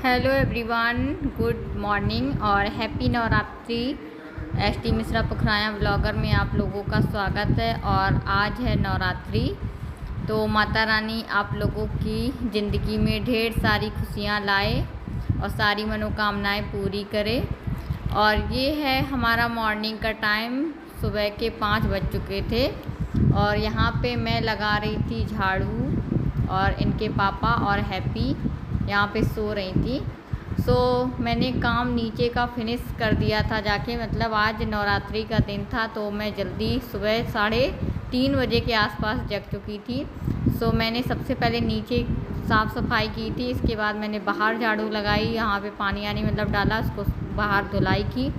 Hello everyone, good morning और happy Navratri. ST Mishra Pukhrayan blogger में आप लोगों का स्वागत है। और आज है नवरात्रि, तो माता रानी आप लोगों की ज़िंदगी में ढेर सारी खुशियाँ लाए और सारी मनोकामनाएं पूरी करे। और ये है हमारा मॉर्निंग का टाइम, सुबह के 5 बज चुके थे और यहाँ पे मैं लगा रही थी झाड़ू और इनके पापा और हैप्पी यहाँ पे सो रही थी। मैंने काम नीचे का फिनिश कर दिया था जाके, मतलब आज नवरात्रि का दिन था तो मैं जल्दी सुबह 3:30 बजे के आसपास जग चुकी थी। मैंने सबसे पहले नीचे साफ़ सफाई की थी, इसके बाद मैंने बाहर झाड़ू लगाई, यहाँ पे पानी आनी मतलब डाला, उसको बाहर धुलाई की।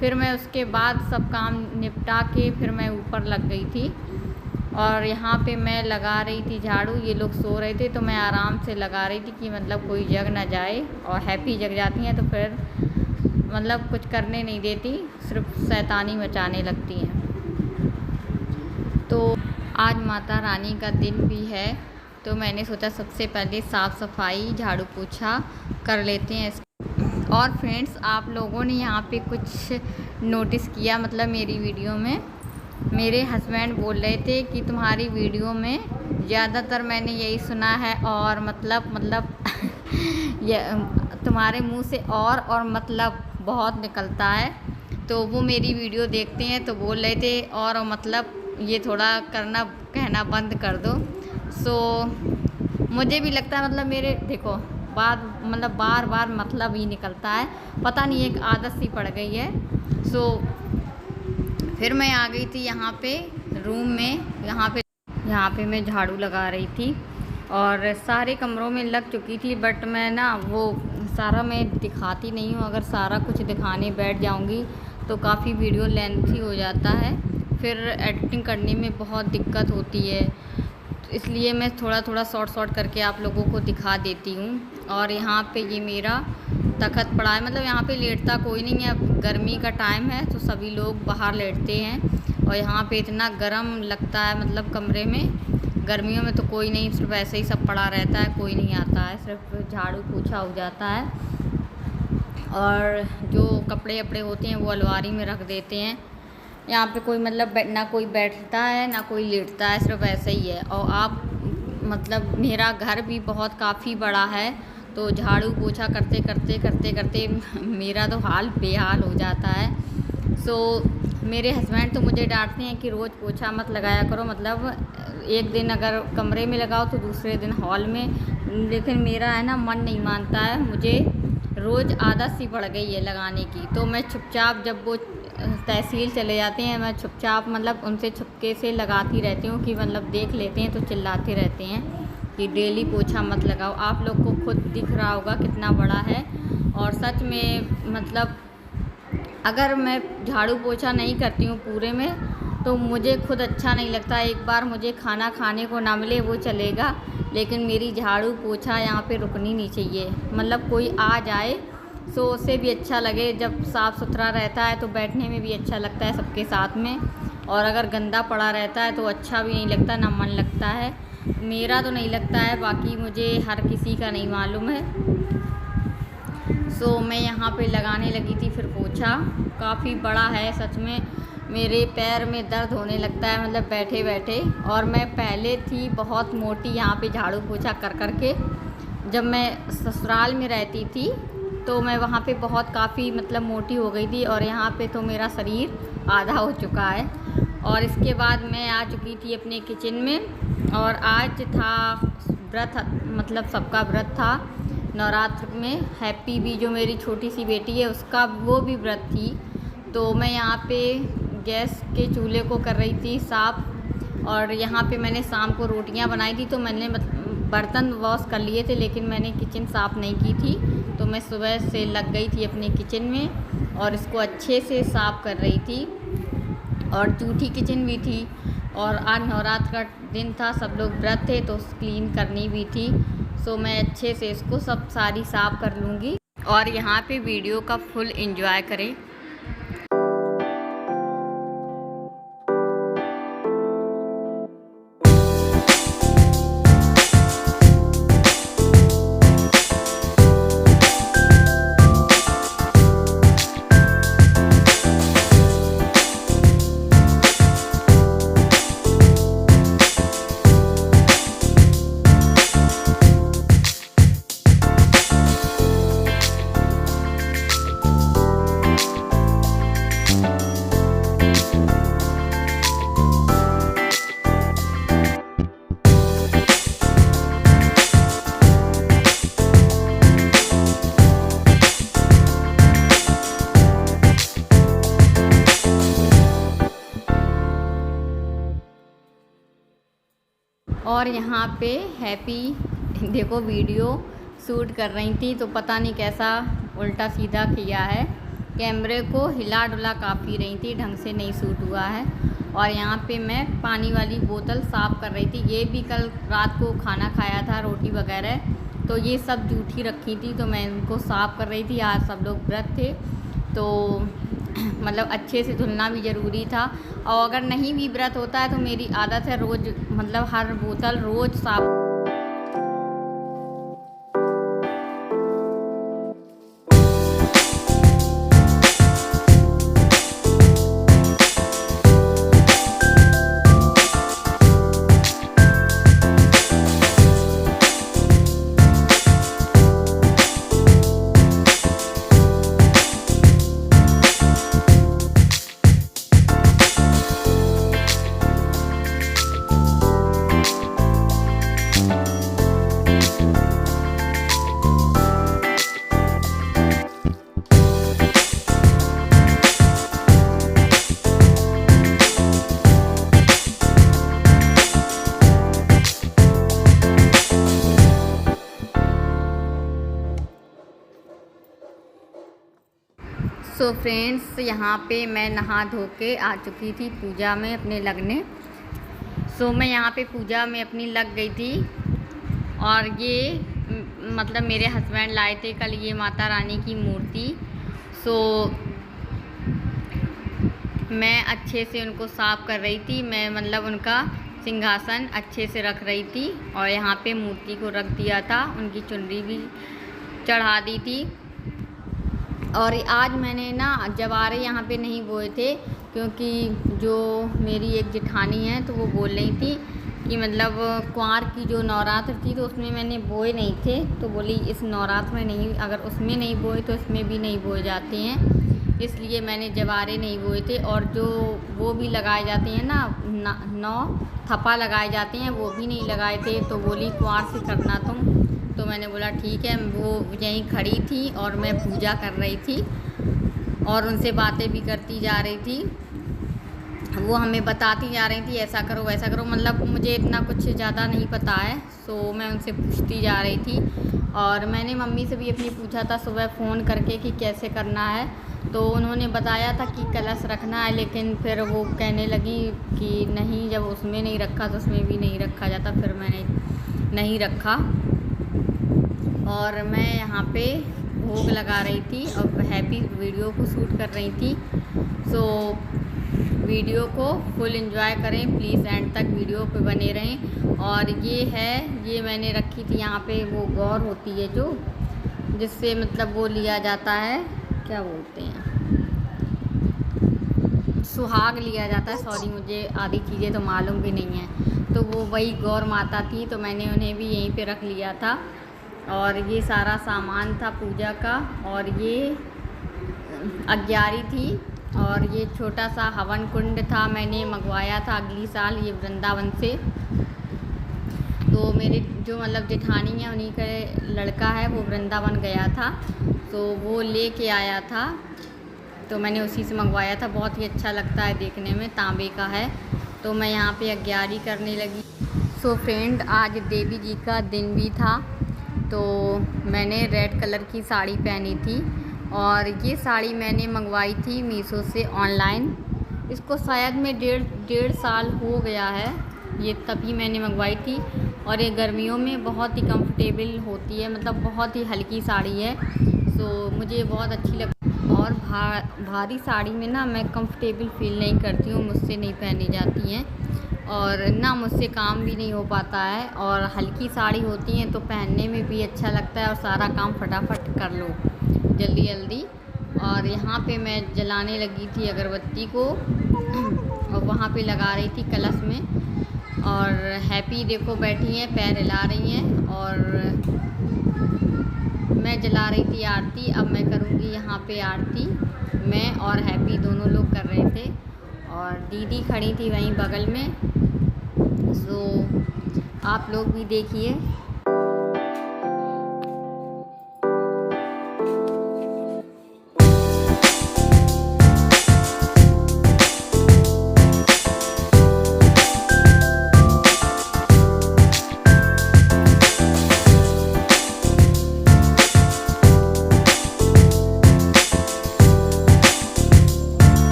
फिर मैं उसके बाद सब काम निपटा के फिर मैं ऊपर लग गई थी और यहाँ पे मैं लगा रही थी झाड़ू। ये लोग सो रहे थे तो मैं आराम से लगा रही थी कि मतलब कोई जग ना जाए। और हैप्पी जग जाती हैं तो फिर मतलब कुछ करने नहीं देती, सिर्फ शैतानी मचाने लगती हैं। तो आज माता रानी का दिन भी है तो मैंने सोचा सबसे पहले साफ़ सफाई झाड़ू पोछा कर लेते हैं। और फ्रेंड्स, आप लोगों ने यहाँ पे कुछ नोटिस किया, मतलब मेरी वीडियो में मेरे हस्बैंड बोल रहे थे कि तुम्हारी वीडियो में ज़्यादातर मैंने यही सुना है और मतलब तुम्हारे मुंह से और मतलब बहुत निकलता है। तो वो मेरी वीडियो देखते हैं तो बोल रहे थे और मतलब ये थोड़ा कहना बंद कर दो। मुझे भी लगता है, मतलब मेरे देखो बार बार मतलब ही निकलता है, पता नहीं एक आदत सी पड़ गई है। फिर मैं आ गई थी यहाँ पे रूम में, यहाँ पे मैं झाड़ू लगा रही थी और सारे कमरों में लग चुकी थी। बट मैं ना वो सारा मैं दिखाती नहीं हूँ, अगर सारा कुछ दिखाने बैठ जाऊँगी तो काफ़ी वीडियो लेंथी हो जाता है, फिर एडिटिंग करने में बहुत दिक्कत होती है। तो इसलिए मैं थोड़ा शॉर्ट करके आप लोगों को दिखा देती हूँ। और यहाँ पे ये मेरा तखत पड़ा है, मतलब यहाँ पे लेटता कोई नहीं है। अब गर्मी का टाइम है तो सभी लोग बाहर लेटते हैं और यहाँ पे इतना गर्म लगता है, मतलब कमरे में गर्मियों में तो कोई नहीं, सिर्फ ऐसे ही सब पड़ा रहता है, कोई नहीं आता है, सिर्फ झाड़ू पोछा हो जाता है। और जो कपड़े वपड़े होते हैं वो अलमारी में रख देते हैं। यहाँ पे कोई मतलब ना कोई बैठता है ना कोई लेटता है, सिर्फ ऐसे ही है। और मतलब मेरा घर भी बहुत काफ़ी बड़ा है तो झाड़ू पोछा करते मेरा तो हाल बेहाल हो जाता है। मेरे हस्बैंड तो मुझे डांटते हैं कि रोज़ पोछा मत लगाया करो, मतलब एक दिन अगर कमरे में लगाओ तो दूसरे दिन हॉल में। लेकिन मेरा है ना मन नहीं मानता है, मुझे रोज़ आदत सी पड़ गई है लगाने की। तो मैं चुपचाप, जब वो तहसील चले जाते हैं, मैं चुपचाप मतलब उनसे छुपके से लगाती रहती हूँ कि मतलब देख लेते हैं तो चिल्लाते रहते हैं कि डेली पोछा मत लगाओ। आप लोग को खुद दिख रहा होगा कितना बड़ा है। और सच में मतलब अगर मैं झाड़ू पोछा नहीं करती हूँ पूरे में तो मुझे खुद अच्छा नहीं लगता। एक बार मुझे खाना खाने को ना मिले वो चलेगा, लेकिन मेरी झाड़ू पोछा यहाँ पे रुकनी नहीं चाहिए। मतलब कोई आ जाए तो उससे भी अच्छा लगे, जब साफ़ सुथरा रहता है तो बैठने में भी अच्छा लगता है सबके साथ में। और अगर गंदा पड़ा रहता है तो अच्छा भी नहीं लगता, ना मन लगता है। मेरा तो नहीं लगता है, बाकी मुझे हर किसी का नहीं मालूम है। मैं यहाँ पे लगाने लगी थी फिर पोछा। काफ़ी बड़ा है सच में, मेरे पैर में दर्द होने लगता है मतलब बैठे बैठे। और मैं पहले थी बहुत मोटी यहाँ पे झाड़ू पोछा कर के। जब मैं ससुराल में रहती थी तो मैं वहाँ पे काफ़ी मतलब मोटी हो गई थी और यहाँ पे तो मेरा शरीर आधा हो चुका है। और इसके बाद मैं आ चुकी थी अपने किचन में और आज था व्रत, मतलब सबका व्रत था नवरात्र में। हैप्पी भी, जो मेरी छोटी सी बेटी है, उसका वो भी व्रत थी। तो मैं यहाँ पे गैस के चूल्हे को कर रही थी साफ़। और यहाँ पे मैंने शाम को रोटियाँ बनाई थी तो मैंने बर्तन वॉश कर लिए थे, लेकिन मैंने किचन साफ़ नहीं की थी। तो मैं सुबह से लग गई थी अपने किचन में और इसको अच्छे से साफ़ कर रही थी। और जूठी किचन भी थी और आज नवरात्र का दिन था, सब लोग व्रत थे तो क्लीन करनी भी थी। मैं अच्छे से इसको सब सारी साफ़ कर लूँगी और यहाँ पे वीडियो का फुल एंजॉय करें। और यहाँ पे हैप्पी देखो वीडियो शूट कर रही थी, तो पता नहीं कैसा उल्टा सीधा किया है, कैमरे को हिला डुला काफ़ी रही थी, ढंग से नहीं शूट हुआ है। और यहाँ पे मैं पानी वाली बोतल साफ़ कर रही थी। ये भी कल रात को खाना खाया था, रोटी वगैरह, तो ये सब जूठी रखी थी, तो मैं इनको साफ़ कर रही थी। आज सब लोग व्रत थे, तो मतलब अच्छे से धुलना भी ज़रूरी था। और अगर नहीं भी व्रत होता है तो मेरी आदत है रोज़, मतलब हर बोतल रोज़ साफ़। सो फ्रेंड्स, यहाँ पे मैं नहा धो के आ चुकी थी पूजा में अपने लगने। सो मैं यहाँ पे पूजा में अपनी लग गई थी। और ये मतलब मेरे हस्बैंड लाए थे कल ये माता रानी की मूर्ति। सो मैं अच्छे से उनको साफ़ कर रही थी। मैं मतलब उनका सिंहासन अच्छे से रख रही थी और यहाँ पे मूर्ति को रख दिया था, उनकी चुनरी भी चढ़ा दी थी। और आज मैंने ना जवारे यहाँ पे नहीं बोए थे, क्योंकि जो मेरी एक जेठानी है तो वो बोल रही थी कि मतलब कुंवार की जो नवरात्र थी तो उसमें मैंने बोए नहीं थे, तो बोली इस नवरात्र में नहीं, अगर उसमें नहीं बोए तो इसमें भी नहीं बोए जाते हैं, इसलिए मैंने जवारे नहीं बोए थे। और जो वो भी लगाए जाते हैं ना 9 थप्पा लगाए जाते हैं, वो भी नहीं लगाए थे। तो बोली कुंवार से करना तुम, तो मैंने बोला ठीक है। वो यहीं खड़ी थी और मैं पूजा कर रही थी और उनसे बातें भी करती जा रही थी। वो हमें बताती जा रही थी ऐसा करो वैसा करो, मतलब मुझे इतना कुछ ज़्यादा नहीं पता है। सो मैं उनसे पूछती जा रही थी। और मैंने मम्मी से भी अपनी पूछा था सुबह फ़ोन करके कि कैसे करना है, तो उन्होंने बताया था कि कलश रखना है, लेकिन फिर वो कहने लगी कि नहीं, जब उसमें नहीं रखा तो उसमें भी नहीं रखा जाता। फिर मैंने नहीं रखा। और मैं यहाँ पे भोग लगा रही थी और हैप्पी वीडियो को शूट कर रही थी। सो वीडियो को फुल एंजॉय करें प्लीज़, एंड तक वीडियो पे बने रहें। और ये मैंने रखी थी यहाँ पे, वो गौर होती है जो, जिससे मतलब वो लिया जाता है, क्या बोलते हैं, सुहाग लिया जाता है। सॉरी, मुझे आधी चीज़ें तो मालूम भी नहीं है। तो वो वही गौर माता थी, तो मैंने उन्हें भी यहीं पे रख लिया था। और ये सारा सामान था पूजा का। और ये अग्यारी थी और ये छोटा सा हवन कुंड था, मैंने मंगवाया था अगली साल ये वृंदावन से। तो मेरे जो मतलब जेठानी है उन्हीं का लड़का है, वो वृंदावन गया था तो वो लेके आया था, तो मैंने उसी से मंगवाया था। बहुत ही अच्छा लगता है देखने में, तांबे का है। तो मैं यहाँ पे अग्यारी करने लगी। सो फ्रेंड, आज देवी जी का दिन भी था, तो मैंने रेड कलर की साड़ी पहनी थी। और ये साड़ी मैंने मंगवाई थी मीशो से ऑनलाइन। इसको शायद में डेढ़ साल हो गया है, ये तभी मैंने मंगवाई थी। और ये गर्मियों में बहुत ही कंफर्टेबल होती है, मतलब बहुत ही हल्की साड़ी है। सो मुझे बहुत अच्छी लगती है। और भारी साड़ी में ना मैं कंफर्टेबल फील नहीं करती हूँ, मुझसे नहीं पहनी जाती हैं और ना मुझसे काम भी नहीं हो पाता है। और हल्की साड़ी होती हैं तो पहनने में भी अच्छा लगता है और सारा काम फटाफट कर लो जल्दी जल्दी। और यहाँ पे मैं जलाने लगी थी अगरबत्ती को और वहाँ पे लगा रही थी कलश में। और हैप्पी देखो बैठी हैं, पैर हिला रही हैं। और मैं जला रही थी आरती। अब मैं करूँगी यहाँ पे आरती, मैं और हैप्पी दोनों लोग कर रहे थे और दीदी खड़ी थी वहीं बगल में। सो आप लोग भी देखिए।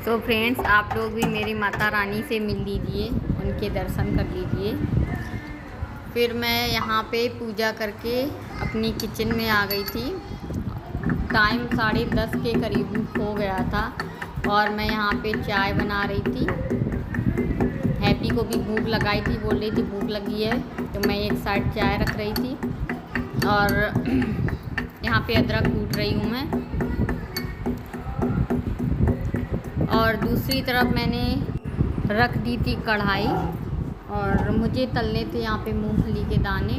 तो फ्रेंड्स, आप लोग भी मेरी माता रानी से मिल लीजिए, उनके दर्शन कर लीजिए। फिर मैं यहाँ पे पूजा करके अपनी किचन में आ गई थी। टाइम 10:30 के करीब हो गया था और मैं यहाँ पे चाय बना रही थी। हैप्पी को भी भूख लगाई थी, बोल रही थी भूख लगी है, तो मैं एक साइड चाय रख रही थी और यहाँ पे अदरक कूट रही हूँ मैं। और दूसरी तरफ मैंने रख दी थी कढ़ाई और मुझे तलने थे यहाँ पे मूंगफली के दाने,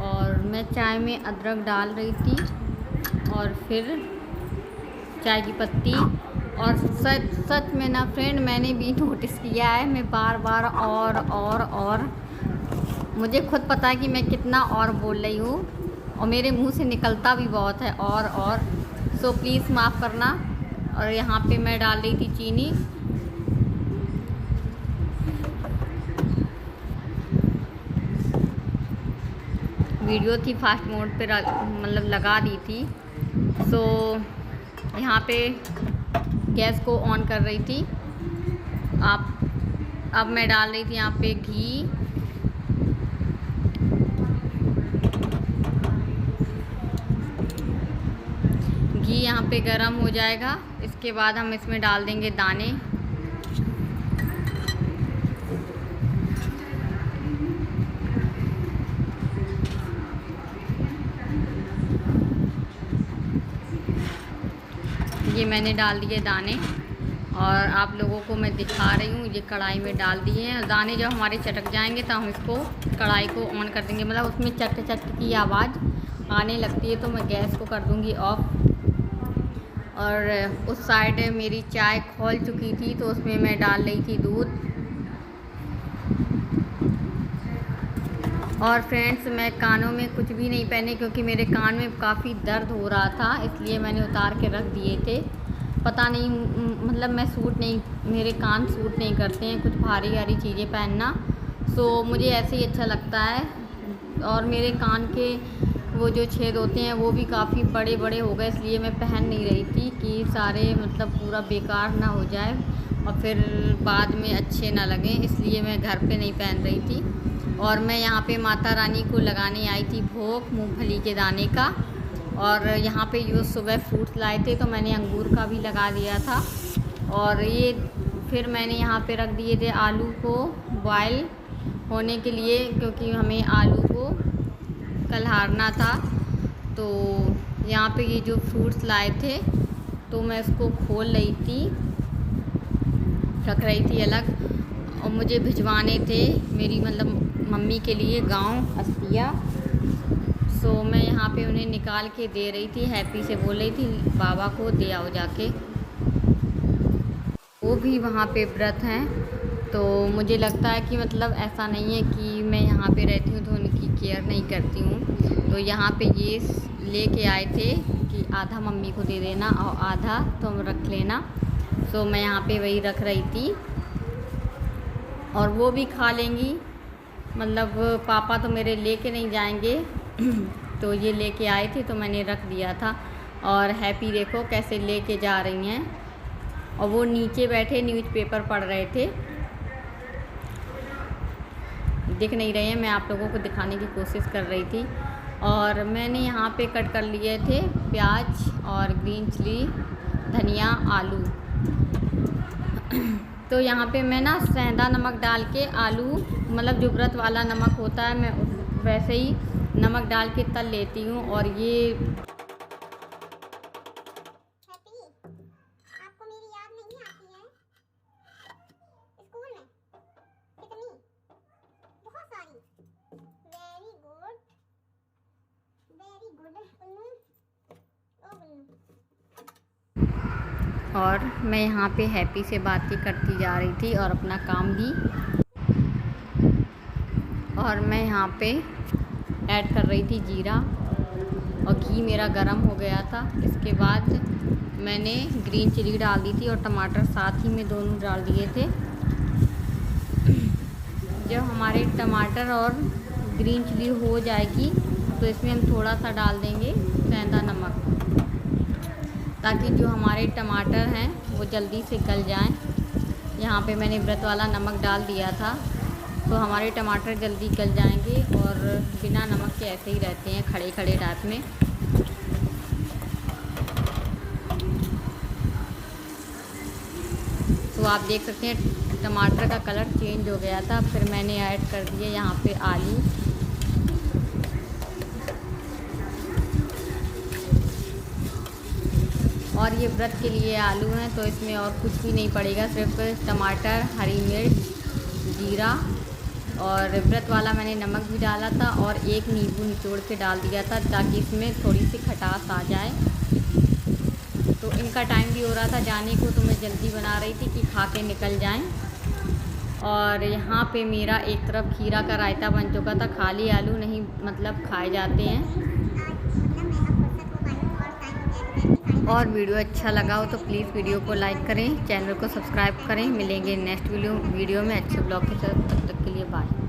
और मैं चाय में अदरक डाल रही थी और फिर चाय की पत्ती। और सच में ना फ्रेंड, मैंने भी नोटिस किया है, मैं बार बार और मुझे खुद पता है कि मैं कितना और बोल रही हूँ और मेरे मुंह से निकलता भी बहुत है और सो प्लीज़ माफ़ करना। और यहाँ पे मैं डाल रही थी चीनी। वीडियो थी फास्ट मोड पे मतलब लगा दी थी। सो यहाँ पे गैस को ऑन कर रही थी। अब मैं डाल रही थी यहाँ पे घी। घी यहाँ पे गरम हो जाएगा, इसके बाद हम इसमें डाल देंगे दाने। ये मैंने डाल दिए दाने और आप लोगों को मैं दिखा रही हूँ, ये कढ़ाई में डाल दिए हैं। दाने जब हमारे चटक जाएंगे तो हम इसको कढ़ाई को ऑन कर देंगे, मतलब उसमें चट चट की आवाज़ आने लगती है तो मैं गैस को कर दूँगी ऑफ। और उस साइड मेरी चाय खौल चुकी थी तो उसमें मैं डाल रही थी दूध। और फ्रेंड्स, मैं कानों में कुछ भी नहीं पहने क्योंकि मेरे कान में काफ़ी दर्द हो रहा था, इसलिए मैंने उतार के रख दिए थे। पता नहीं, मतलब मेरे कान सूट नहीं करते हैं कुछ भारी चीज़ें पहनना। सो मुझे ऐसे ही अच्छा लगता है। और मेरे कान के वो जो छेद होते हैं वो भी काफ़ी बड़े बड़े हो गए, इसलिए मैं पहन नहीं रही थी कि सारे मतलब पूरा बेकार ना हो जाए और फिर बाद में अच्छे ना लगें, इसलिए मैं घर पे नहीं पहन रही थी। और मैं यहाँ पे माता रानी को लगाने आई थी भोग मूंगफली के दाने का। और यहाँ पे जो सुबह फ्रूट्स लाए थे तो मैंने अंगूर का भी लगा दिया था। और ये फिर मैंने यहाँ पे रख दिए थे आलू को बॉयल होने के लिए, क्योंकि हमें आलू को कलहारना था। तो यहाँ पे ये जो फ्रूट्स लाए थे तो मैं इसको खोल रही थी, रख रही थी अलग। और मुझे भिजवाने थे मेरी मतलब मम्मी के लिए गांव अस्तिया। सो मैं यहाँ पे उन्हें निकाल के दे रही थी। हैप्पी से बोल रही थी बाबा को दे आओ जाके, वो भी वहाँ पे व्रत हैं। तो मुझे लगता है कि मतलब ऐसा नहीं है कि मैं यहाँ पे रहती हूँ तो उनकी केयर नहीं करती हूँ। तो यहाँ पे ये लेके आए थे कि आधा मम्मी को दे देना और आधा तुम रख लेना। सो मैं यहाँ पे वही रख रही थी और वो भी खा लेंगी। मतलब पापा तो मेरे लेके नहीं जाएंगे तो ये लेके आए थे तो मैंने रख दिया था। और हैप्पी देखो कैसे लेके जा रही हैं, और वो नीचे बैठे न्यूज़पेपर पढ़ रहे थे। दिख नहीं रहे हैं, मैं आप लोगों को दिखाने की कोशिश कर रही थी। और मैंने यहाँ पे कट कर लिए थे प्याज और ग्रीन चिली, धनिया, आलू। तो यहाँ पे मैं ना सेंधा नमक डाल के आलू, मतलब जो व्रत वाला नमक होता है, मैं वैसे ही नमक डाल के तल लेती हूँ। और ये और मैं यहाँ पे हैप्पी से बातें करती जा रही थी और अपना काम भी। और मैं यहाँ पे ऐड कर रही थी जीरा। और घी मेरा गरम हो गया था। इसके बाद मैंने ग्रीन चिली डाल दी थी और टमाटर साथ ही में दोनों डाल दिए थे। जब हमारे टमाटर और ग्रीन चिली हो जाएगी तो इसमें हम थोड़ा सा डाल देंगे सेंधा नमक, ताकि जो हमारे टमाटर हैं वो जल्दी से गल जाएं। यहाँ पे मैंने व्रत वाला नमक डाल दिया था तो हमारे टमाटर जल्दी गल जाएंगे, और बिना नमक के ऐसे ही रहते हैं खड़े खड़े टाइप में। तो आप देख सकते हैं टमाटर का कलर चेंज हो गया था। फिर मैंने ऐड कर दिए यहाँ पे आलू। और ये व्रत के लिए आलू हैं तो इसमें और कुछ भी नहीं पड़ेगा, सिर्फ टमाटर, हरी मिर्च, जीरा, और व्रत वाला मैंने नमक भी डाला था और एक नींबू निचोड़ के डाल दिया था ताकि इसमें थोड़ी सी खटास आ जाए। तो इनका टाइम भी हो रहा था जाने को, तो मैं जल्दी बना रही थी कि खा के निकल जाएं। और यहाँ पे मेरा एक तरफ खीरा का रायता बन चुका था। खाली आलू नहीं मतलब खाए जाते हैं। और वीडियो अच्छा लगा हो तो प्लीज़ वीडियो को लाइक करें, चैनल को सब्सक्राइब करें। मिलेंगे नेक्स्ट वीडियो में अच्छे ब्लॉग के साथ। तब तक के लिए बाय।